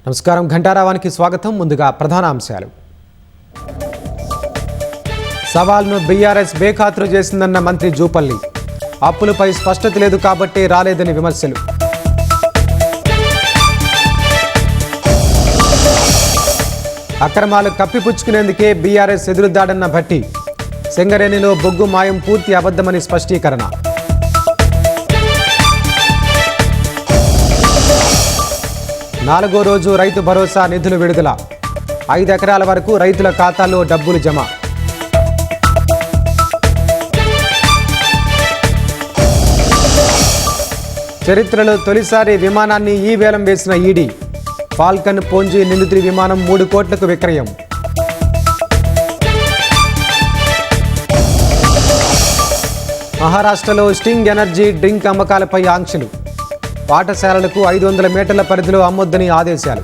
నమస్కారం, ఘంటారావానికి స్వాగతం. ముందుగా ప్రధాన అంశాలు. సవాల్ను బీఆర్ఎస్ బేఖాతరు చేసిందన్న మంత్రి జూపల్లి. అప్పులపై స్పష్టత లేదు కాబట్టి రాలేదని విమర్శలు. అక్రమాలు కప్పిపుచ్చుకునేందుకే బీఆర్ఎస్ ఎదురుదాడన్న భట్టి. సింగరేణిలో బొగ్గు మాయం పూర్తి అబద్ధమని స్పష్టీకరణ. నాలుగో రోజు రైతు భరోసా నిధులు విడుదల. 5 ఎకరాల వరకు రైతుల ఖాతాల్లో డబ్బులు జమ. చరిత్రలో తొలిసారి విమానాన్ని ఈ వేలం వేసిన ఈడీ. ఫాల్కన్ పోంజీ నిందితుడి విమానం 3 కోట్లకు విక్రయం. మహారాష్ట్రలో స్టింగ్ ఎనర్జీ డ్రింక్ అమ్మకాలపై ఆంక్షలు. పాఠశాలలకు 500 మీటర్ల పరిధిలో అమ్మొద్దని ఆదేశాలు.